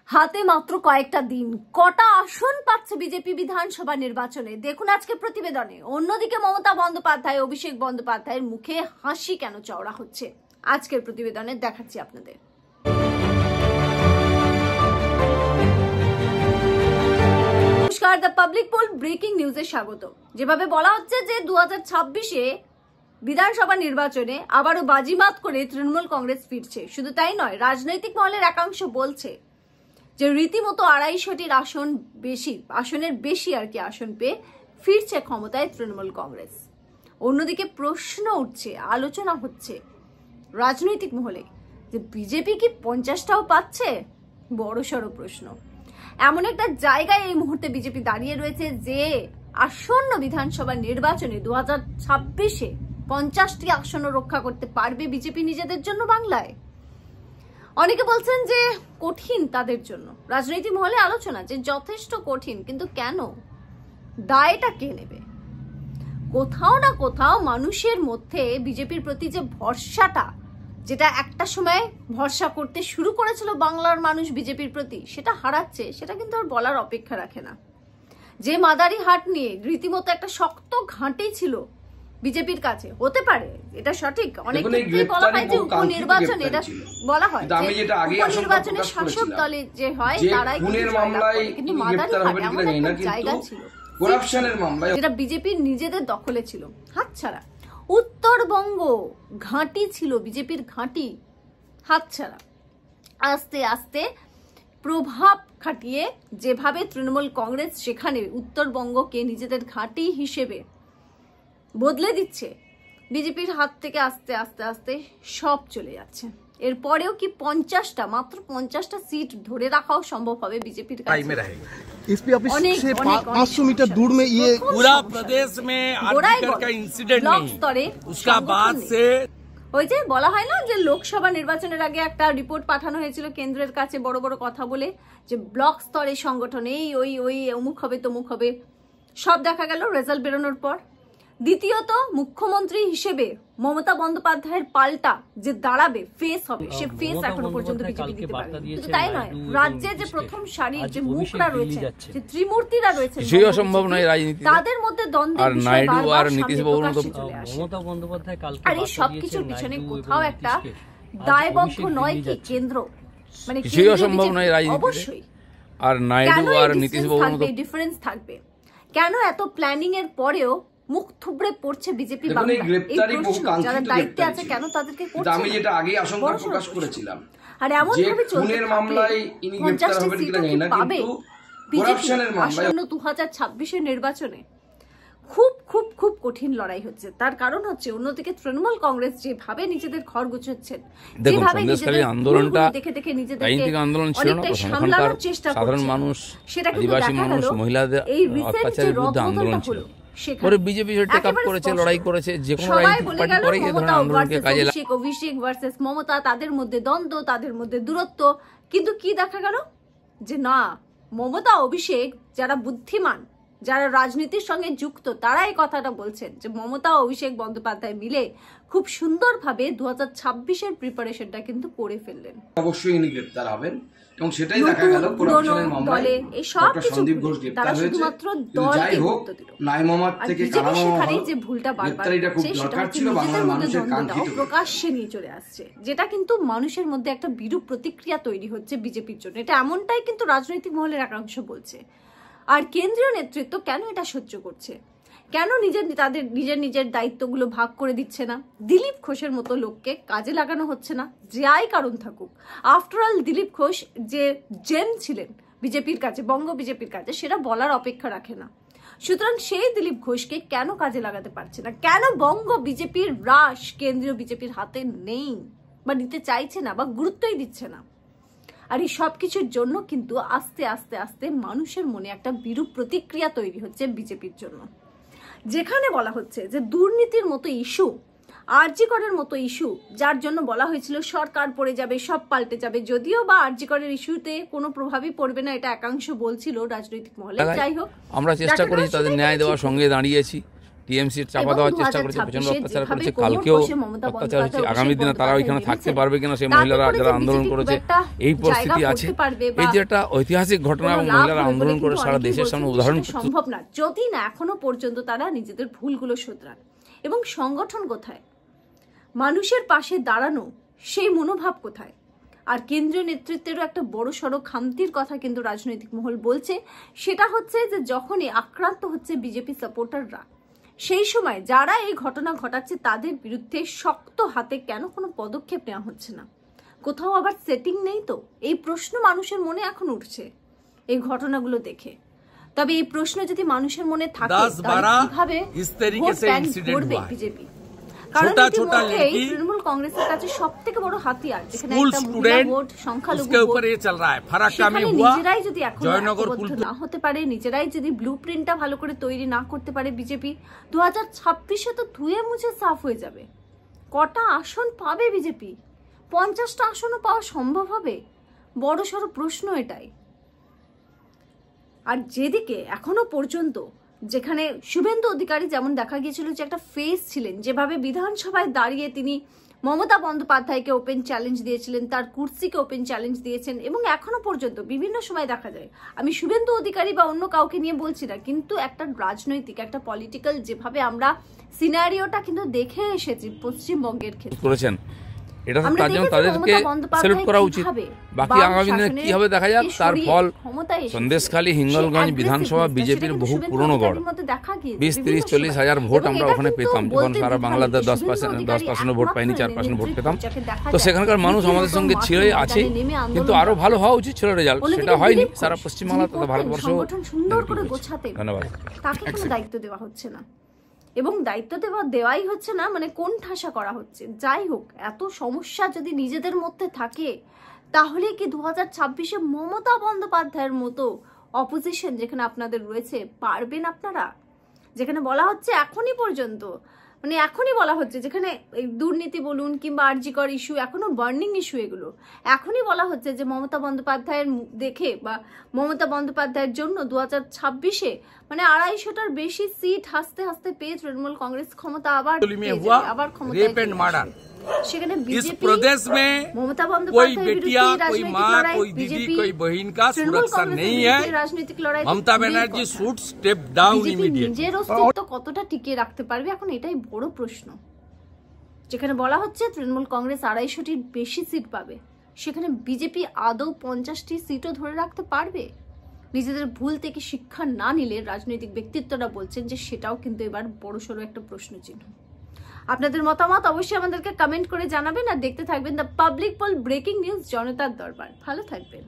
হাতে মাত্র কয়েকটা দিন, কটা আসন পাচ্ছে বিজেপি বিধানসভা নির্বাচনে দেখুন আজকে প্রতিবেদনে। অন্যদিকে মমতা বন্দ্যোপাধ্যায়, অভিষেক বন্দ্যোপাধ্যায়ের মুখে হাসি কেন চওড়া হচ্ছে আজকের প্রতিবেদনে দেখাচ্ছি আপনাদের। নমস্কার, দ্য পাবলিক পোল ব্রেকিং নিউজে স্বাগত। যেভাবে বলা হচ্ছে যে 2026-এ বিধানসভা নির্বাচনে আবারও বাজিমাত করে তৃণমূল কংগ্রেস ফিরছে। শুধু তাই নয়, রাজনৈতিক মহলের একাংশ বলছে যে রীতিমতো 250টির আসনের বেশি আসন পেয়ে ফিরছে ক্ষমতায় তৃণমূল কংগ্রেস। অন্যদিকে প্রশ্ন উঠছে, আলোচনা হচ্ছে রাজনৈতিক মহলে যে বিজেপি কি 50টাও পাচ্ছে? বড়সড় প্রশ্ন। এমন একটা জায়গায় এই মুহূর্তে বিজেপি দাঁড়িয়ে রয়েছে যে আসন্ন বিধানসভা নির্বাচনে 2026-এ 50টি আসনও রক্ষা করতে পারবে বিজেপি নিজেদের জন্য বাংলায়। অনেকে বলছেন যে কঠিন তাদের জন্য। রাজনৈতিক মহলে আলোচনা যে যথেষ্ট কঠিন, কিন্তু কেন? দায়টা কে নেবে? কোথাও না কোথাও মানুষের মধ্যে বিজেপির প্রতি যে ভরসাটা, যেটা একটা সময় ভরসা করতে শুরু করেছিল বাংলার মানুষ বিজেপির প্রতি, সেটা হারাচ্ছে। সেটা কিন্তু আর বলার অপেক্ষা রাখে না। যে মাদারিহাট নিয়ে রীতিমতো একটা শক্ত ঘাঁটি ছিল বিজেপির কাছে, হতে পারে এটা সঠিক। অনেক ক্ষেত্রেই বলা হয় যে উপনির্বাচন, এটা বলা হয় উপনির্বাচনের শাসক দলে যে হয় তারাই, কিন্তু মাদারিহাট এমন একটা জায়গা ছিল যেটা বিজেপির নিজেদের দখলে ছিল, হাতছাড়া। উত্তরবঙ্গ ঘাঁটি ছিল বিজেপির, ঘাঁটি হাতছাড়া। আস্তে আস্তে প্রভাব খাটিয়ে যেভাবে তৃণমূল কংগ্রেস সেখানে উত্তরবঙ্গকে নিজেদের ঘাঁটি হিসেবে বদলে দিচ্ছে, বিজেপির হাত থেকে আস্তে আস্তে আস্তে সব চলে যাচ্ছে। এরপরেও কি মাত্র 50টা সিট ধরে রাখাও সম্ভব হবে বিজেপির কাছে? एसपी ऑफिस से 500 मीटर दूर में ये पूरा प्रदेश में आर्टिकल का इंसिडेंट नहीं, उसका बाद से ওই যে বলা হয় না যে লোকসভা নির্বাচনের আগে একটা রিপোর্ট পাঠানো হয়েছিল কেন্দ্রের কাছে বড় বড় কথা বলে, যে ব্লক স্তরে সংগঠন ওই অমুক হবে তমুক হবে, সব দেখা গেল রেজাল্ট বেরোনোর পর। দ্বিতীয়ত, মুখ্যমন্ত্রী হিসেবে মমতা বন্দ্যোপাধ্যায়ের পাল্টা যে দাঁড়াবে, ফেস হবে, সে ফেস এখনো পর্যন্ত বিজেপি দিতে পারে। কিন্তু তাই নয়, রাজ্যে যে প্রথম সারির যে মুখরা রয়েছে, যে ত্রিমূর্তিরা রয়েছে, সেই অসম্ভব নয় রাজনীতি, তাদের মধ্যে দ্বন্দ্বের বিষয় বারবার সামনে চলে আসে। আর এই সবকিছুর পিছনে কোথাও একটা দায়বদ্ধ নয় কি কেন্দ্র, মানে সেই অসম্ভব নয় রাজনীতি। অবশ্যই। আর নাইডু আর নীতিশ বাবুর মতো ডিফারেন্স থাকবে। কেন এত প্ল্যানিং এর পরেও মুখ থুবড়ে পড়ছে বিজেপি বাংলা? যারা দায়িত্বে আছে কেন তাদেরকে করছে? আমি যেটা আগে আশঙ্কা প্রকাশ করেছিলাম, আর এমন ভাবে চলতে মামলায় ইনি গ্রেফতার হবেন কিনা জানি না, কিন্তু করাপশনের মামলায় 2026-এর নির্বাচনে খুব খুব খুব কঠিন লড়াই হচ্ছে। তার কারণ হচ্ছে অন্যদিকে তৃণমূল কংগ্রেস যেভাবে নিজেদের ঘর গুছাচ্ছেন, যেভাবে নিজেদের আন্দোলনটা দেখে দেখে নিজেদেরকে অনেকটাই সামলানোর চেষ্টা করছেন, মানুষ, সেটা কিন্তু আদিবাসী মানুষ, মহিলাদের এই রিসেন্ট যে রদবদলটা হলো, পরে বিজেপি সেটা করেছে, লড়াই করেছে, যে কোনো রাজনৈতিক পার্টি করে এই ধরনের আন্দোলনকে কাজে লাগে। অভিষেক ভার্সেস মমতা, তাদের মধ্যে দ্বন্দ্ব, তাদের মধ্যে দূরত্ব, কিন্তু কি দেখা গেল যে না, মমতা অভিষেক যারা বুদ্ধিমান, যারা রাজনীতির সঙ্গে যুক্ত, তারা এই কথাটা বলছেন যে মমতা অভিষেক বন্দ্যোপাধ্যায় মিলে খুব সুন্দরভাবে 2026-এর প্রিপারেশনটা কিন্তু করে ফেললেন। অবশ্যই ইনি গ্রেফতার হবেন, এবং সেটাই দেখা গেল করাপশনের মামলায় ডক্টর সন্দীপ ঘোষ গ্রেফতার হয়েছে। যাই হোক, নাইমামার থেকে সেখানেই যে ভুলটা বারবার হচ্ছে, সেটা হচ্ছে নিজেদের মধ্যে দ্বন্দ্বটাও প্রকাশ্যে নিয়ে চলে আসছে, যেটা কিন্তু মানুষের মধ্যে একটা বিরূপ প্রতিক্রিয়া তৈরি হচ্ছে বিজেপির জন্য। এটা এমনটাই কিন্তু রাজনৈতিক মহলের একাংশ বলছে। আর কেন্দ্রীয় নেতৃত্ব কেন এটা সহ্য করছে? কেন তাদের নিজের দায়িত্বগুলো ভাগ করে দিচ্ছে না? দিলীপ ঘোষের মতো লোককে কাজে লাগানো হচ্ছে না, যাই কারণ থাকুক। আফটার অল দিলীপ ঘোষ যে জেম ছিলেন বিজেপির কাছে, বঙ্গ বিজেপির কাছে, সেটা বলার অপেক্ষা রাখে না। সুতরাং সেই দিলীপ ঘোষকে কেন কাজে লাগাতে পারছে না? কেন বঙ্গ বিজেপির রাশ কেন্দ্রীয় বিজেপির হাতে নেই, বা নিতে চাইছে না, বা গুরুত্বই দিচ্ছে না? আর এই সবকিছুর জন্য কিন্তু আস্তে আস্তে আস্তে মানুষের মনে একটা বিরূপ প্রতিক্রিয়া তৈরি হচ্ছে বিজেপির জন্য। যেখানে বলা হচ্ছে যে দুর্নীতির মতো ইস্যু, আরজি করের মতো ইস্যু, যার জন্য বলা হয়েছিল সরকার পড়ে যাবে, সব পাল্টে যাবে, যদিও বা আরজি করের ইস্যুতে কোনো প্রভাবই পড়বে না, এটা একাংশ বলছিল রাজনৈতিক মহলে। যাই হোক, আমরা চেষ্টা করেছি, তাদের ন্যায় দেওয়ার সঙ্গে দাঁড়িয়েছি, টিএমসি চাপা দেওয়ার চেষ্টা করেছে, প্রচন্ড অত্যাচার করেছে, কালকেও অত্যাচার হচ্ছে। আগামী দিনে তারা ওইখানে থাকতে পারবে কিনা, সেই মহিলারা যারা আন্দোলন করেছে এই পরিস্থিতি আছে। এই যে একটা ঐতিহাসিক ঘটনা এবং মহিলারা আন্দোলন করে সারা দেশের সামনে উদাহরণ সম্ভব না যদি না এখনো পর্যন্ত তারা নিজেদের ভুলগুলো শোধরান। এবং সংগঠন কোথায়, মানুষের পাশে দাঁড়ানো সেই মনোভাব কোথায়? আর কেন্দ্রীয় নেতৃত্বেরও একটা বড় সড়ো খামতির কথা কিন্তু রাজনৈতিক মহল বলছে, সেটা হচ্ছে যে যখনই আক্রান্ত হচ্ছে বিজেপি সাপোর্টাররা, সেই সময় যারা এই ঘটনা ঘটাচ্ছে তাদের বিরুদ্ধে শক্ত হাতে কেন কোনো পদক্ষেপ নেওয়া হচ্ছে না? কোথাও আবার সেটিং নেই তো? এই প্রশ্ন মানুষের মনে এখন উঠছে এই ঘটনাগুলো দেখে। তবে এই প্রশ্ন যদি মানুষের মনে থাকে কিভাবে করবে বিজেপি? কারণ তৃণমূল কংগ্রেসের কাছে সব থেকে বড় হাতিয়ার, যেখানে একটা মহিলা ভোট, সংখ্যালঘু ভোট, সেখানে নিজেরাই যদি এখন ঐক্যবদ্ধ না হতে পারে, নিজেরাই যদি ব্লু প্রিন্টটা ভালো করে তৈরি না করতে পারে বিজেপি, 2026-এ তো ধুয়ে মুছে সাফ হয়ে যাবে। কটা আসন পাবে বিজেপি? 50টা আসনও পাওয়া সম্ভব হবে? বড় সড় প্রশ্ন এটাই। আর যেদিকে এখনো পর্যন্ত যেখানে শুভেন্দু অধিকারী যেমন দেখা গিয়েছিল যে একটা ফেস ছিলেন, যেভাবে বিধানসভায় দাঁড়িয়ে তিনি মমতা বন্দ্যোপাধ্যায়কে ওপেন চ্যালেঞ্জ দিয়েছিলেন, তার কুর্সিকে ওপেন চ্যালেঞ্জ দিয়েছেন, এবং এখনো পর্যন্ত বিভিন্ন সময় দেখা যায়, আমি শুভেন্দু অধিকারী বা অন্য কাউকে নিয়ে বলছি না, কিন্তু একটা রাজনৈতিক একটা পলিটিক্যাল যেভাবে আমরা সিনারিওটা কিন্তু দেখে এসেছি পশ্চিমবঙ্গের ক্ষেত্রে করেছেন, এটা তার জন্য তাদেরকে স্যালুট করা উচিত। বাকি আগামী দিনে কি হবে দেখা যাক। তার ফল সন্দেশখালী, হিঙ্গলগঞ্জ বিধানসভা বিজেপির বহু পুরনো গড়, 20-30-40 হাজার ভোট আমরা ওখানে পেতাম, যখন সারা বাংলাদেশ 10% ভোট পাইনি, 4% ভোট পেতাম। তো সেখানকার মানুষ আমাদের সঙ্গে ছিলই, আছে, কিন্তু আরো ভালো হওয়া উচিত ছিল রেজাল্ট, সেটা হয়নি। সারা পশ্চিমবাংলা তথা ভারতবর্ষ ধন্যবাদ। তাকে কোনো দায়িত্ব দেওয়া হচ্ছে না, এবং দায়িত্ব দেওয়াই হচ্ছে না, মানে কোন ঠাসা করা হচ্ছে। যাই হোক, এত সমস্যা যদি নিজেদের মধ্যে থাকে, তাহলে কি 2026-এ মমতা বন্দ্যোপাধ্যায়ের মতো অপোজিশন যেখানে আপনাদের রয়েছে, পারবেন আপনারা? যেখানে বলা হচ্ছে এখনই পর্যন্ত, মানে এখনই বলা হচ্ছে, যেখানে দুর্নীতি বলুন কিংবা আরজিকর ইস্যু, এখনো বার্নিং ইস্যু, এগুলো এখনই বলা হচ্ছে যে মমতা বন্দ্যোপাধ্যায়ের দেখে বা মমতা বন্দ্যোপাধ্যায়ের জন্য 2026-এ মানে 250টার বেশি সিট হাসতে হাসতে পেয়ে তৃণমূল কংগ্রেস ক্ষমতা আবার ক্ষমতায়। সেখানে इस प्रदेश में कोई बेटिया, कोई माँ, कोई दीदी, कोई बहन का सुरक्षा नहीं है। Mamata Banerjee should step down immediately. নিজের অস্তিত্ব কতটা টিকিয়ে রাখতে পারবে এখন, এটাই বড় প্রশ্ন। যেখানে বলা হচ্ছে তৃণমূল কংগ্রেস 250টির বেশি সিট পাবে, সেখানে বিজেপি আদৌ 50টি সিটও ধরে রাখতে পারবে? নিজেদের ভুল থেকে শিক্ষা না নিলে রাজনৈতিক ব্যক্তিত্বরা বলছেন যে সেটাও কিন্তু এবার বড়সড় একটা প্রশ্ন চিহ্ন। আপনাদের মতামত অবশ্যই আমাদেরকে কমেন্ট করে জানাবেন, আর দেখতে থাকবেন the public pole breaking news, জনতার দরবার। ভালো থাকবেন।